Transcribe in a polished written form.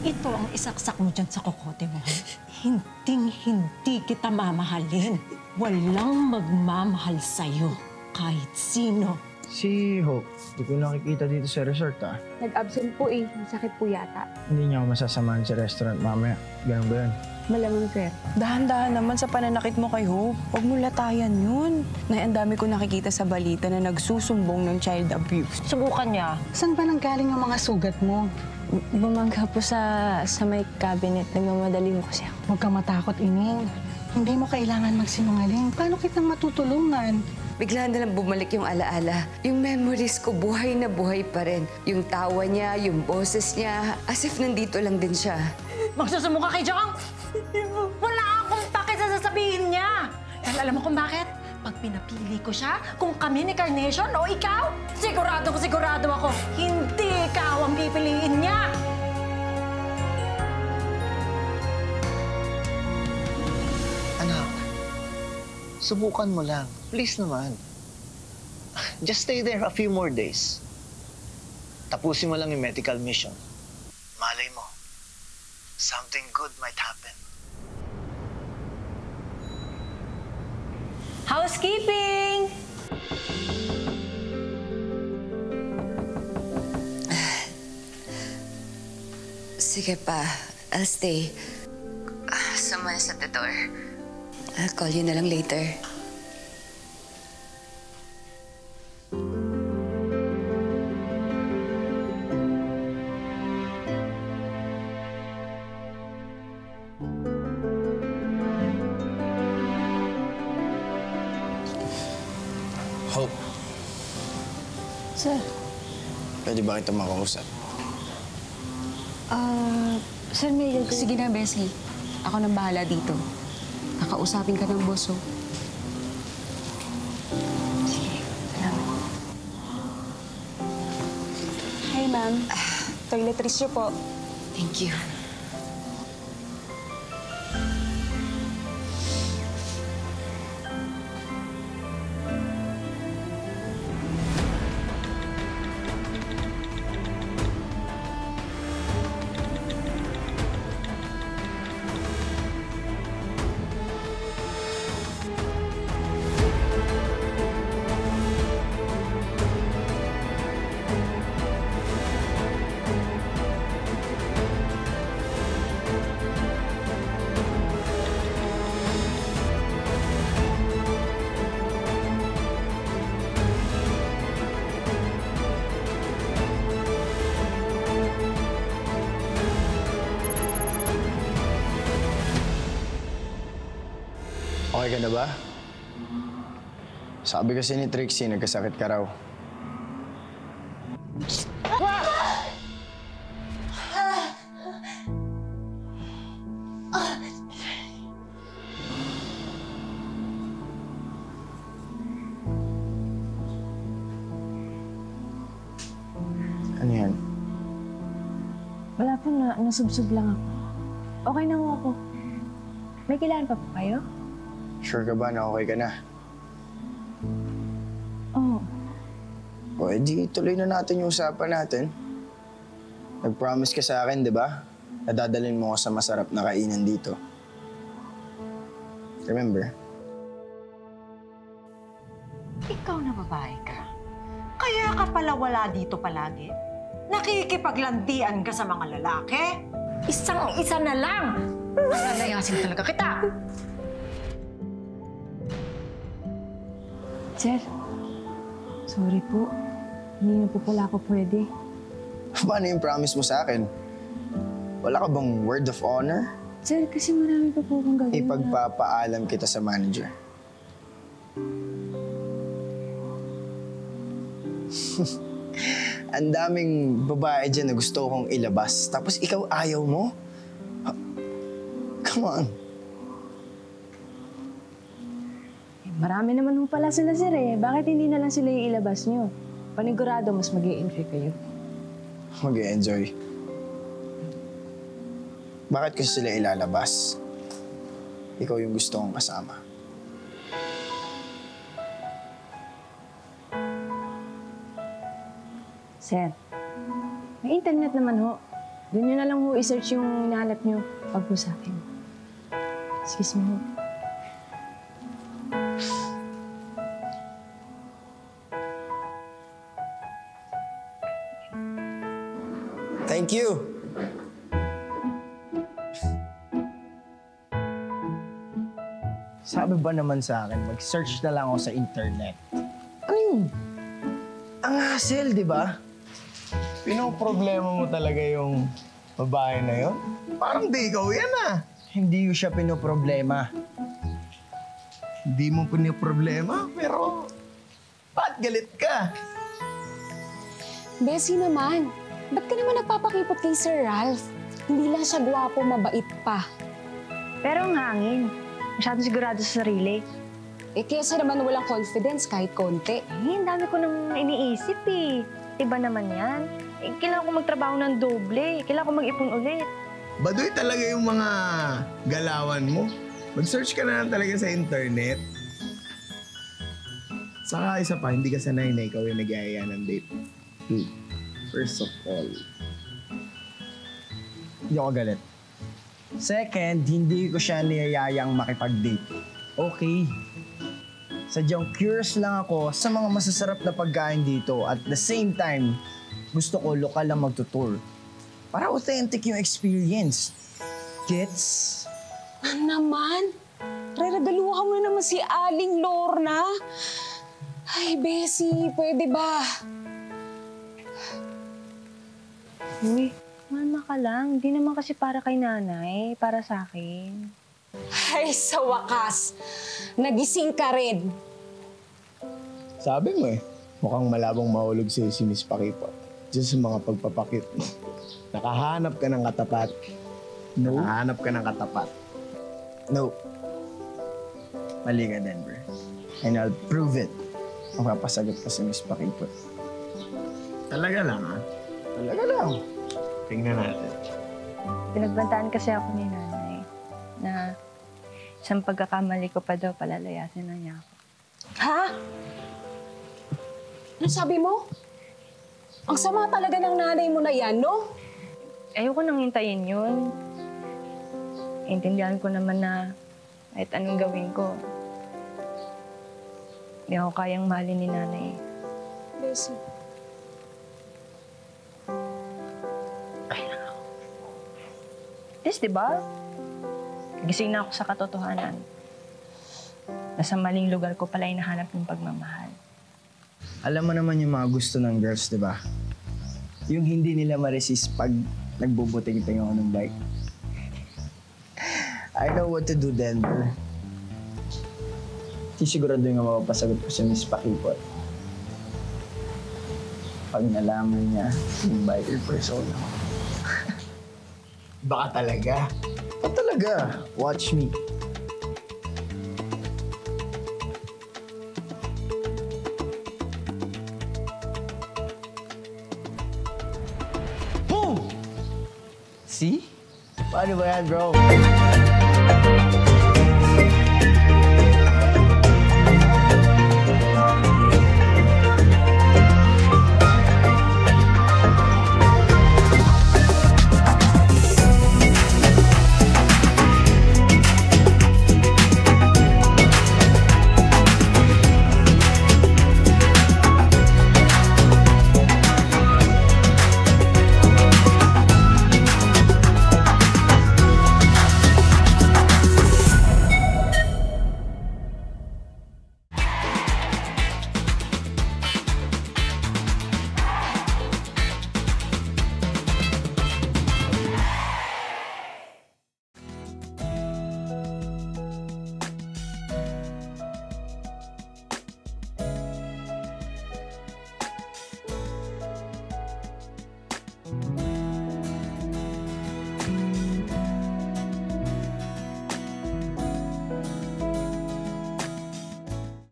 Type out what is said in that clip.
ito ang isaksak mo dyan sa kokote mo. Hinding-hindi kita mamahalin. Walang magmamahal sa'yo, kahit sino. Si Hope, hindi ko nakikita dito sa resort, ah. Nag-absent po eh. Masakit po yata. Hindi niya ako masasamahan sa restaurant mamaya. Ganun ba yun? Malamang, sir. Dahan-dahan naman sa pananakit mo kay Hope. Huwag mo latayan yun. Nay, ang dami ko nakikita sa balita na nagsusumbong ng child abuse. Subukan niya. Saan ba nanggaling ang mga sugat mo? Bumangga po sa may cabinet. Nagmamadali ko kasi ako. Huwag kang matakot, Ining. Hindi mo kailangan magsinungaling. Paano kitang matutulungan? Bigla na lang bumalik yung alaala. Yung memories ko, buhay na buhay pa rin. Yung tawa niya, yung boses niya, as if nandito lang din siya. Magsusumo ka kay Jong! Wala akong pake sa sasabihin niya! Dahil alam mo kung bakit? Pag pinapili ko siya, kung kami ni Carnation o ikaw, sigurado ako, hindi ikaw ang pipiliin niya! Anak, subukan mo lang. Please naman. Just stay there a few more days. Tapusin mo lang yung medical mission. Malay mo, something good might happen. Housekeeping! Sige pa, I'll stay. Someone's at the door. I'll call you na lang later. Hope, Sir, pwede ba kita makausap? Sir, may sige na, Bessie. Ako nang bahala dito. Kakausapin ka ng boss, oh. Sige, salamat. Hi, ma'am. Toiletries niyo po. Thank you. Okay ka na ba? Sabi kasi ni Trixie, nagkasakit ka raw. Ano yan? Wala po na, nasubsob lang ako. Okay na ho ako. May kailangan pa po kayo? Sure ka ba na okay ka na? Oo. O, edi tuloy na natin yung usapan natin. Nag-promise ka sa akin, di ba? Na dadalhin mo ko sa masarap na kainan dito. Remember? Ikaw na babae ka. Kaya ka pala wala dito palagi. Nakikipaglandian ka sa mga lalaki. Isang-isa na lang. Lalayasin talaga kita. Sir, sorry po. Hindi na po pala ako pwede. Paano yung promise mo sa akin? Wala ka bang word of honor? Sir, kasi marami pa po akong gagawin. Ipagpapaalam kita sa manager. Ang daming babae dyan na gusto kong ilabas. Tapos ikaw ayaw mo? Come on. Marami naman po pala sila, sir eh. Bakit hindi na lang sila yung ilabas nyo? Panigurado, mas mag-i-enjoy kayo. Mag-e-enjoy. Bakit ko sila ilalabas? Ikaw yung gusto kong kasama. Sir, may internet naman ho. Doon nyo na lang ho i-search yung hinahanap nyo pag po sa akin. Excuse me ho. Thank you. Sabi ba naman sa akin, mag-search na lang ako sa internet. Ano yun? Ang hassle, di ba? Pinoproblema mo talaga yung babae na yun? Parang di ikaw yan ah. Hindi ko siya pinoproblema. Hindi mo pinoproblema, pero ba't galit ka? Bessie naman, ba't ka naman nagpapakipot kay Sir Ralph? Hindi lang siya gwapo, mabait pa. Pero ang hangin. Masyadong sigurado sa sarili. Eh, kesa naman walang confidence kahit konti. Ang dami ko nang iniisip eh. Iba naman yan. Kailangan ko magtrabaho ng doble. Kailangan ko mag-ipon ulit. Baduy talaga yung mga galawan mo. Mag-search ka na lang talaga sa internet. Saka isa pa, hindi ka sanay na ikaw yung nag-iaya ng date. Dude, first of all, hindi ako galit. Second, hindi ko siya niyayayang makipag-date. Okay. Sadyang curious lang ako sa mga masasarap na pagkain dito. At the same time, gusto ko lokal lang magtutour. Para authentic yung experience. Gets? Naman? Reregaluhan mo na naman si Aling Lorna. Ay, Bessie, pwede ba? Uy, mama ka lang. Hindi naman kasi para kay nanay. Para sa akin. Ay, sa wakas, nagising ka rin. Sabi mo eh, mukhang malabong mahulog si Miss Pakipot. Just sa mga pagpapakit. Nakahanap ka ng katapat. No? Nakahanap ka ng katapat. No. Mali ka, Denver. And I'll prove it. Mapapasagot ka si Miss Pakipot. Talaga lang, ha? Talaga lang. Tingnan natin. Pinagbantaan kasi ako ni nanay na isang pagkakamali ko pa daw palalayasin na niya ako. Ha? Ano sabi mo? Ang sama talaga ng nanay mo na yan, no? Ayoko nang hintayin yun. Intindihan ko naman na kahit anong gawin ko, hindi ako kayang mahalin ni nanay. Bessie. Yes, di ba? Gising na ako sa katotohanan. Nasa maling lugar ko pala hinahanap yung pagmamahal. Alam mo naman yung mga gusto ng girls, di ba? Yung hindi nila ma-resist pag nagbubuting-ting ako ng bike. I know what to do, Denver. Sigurado yung mapapasagot ko sa Miss Pakipot. Pag nalaman niya yung biker persona ko. Baka talaga. Baka talaga. Watch me. Boom! See? Paano ba yan, bro?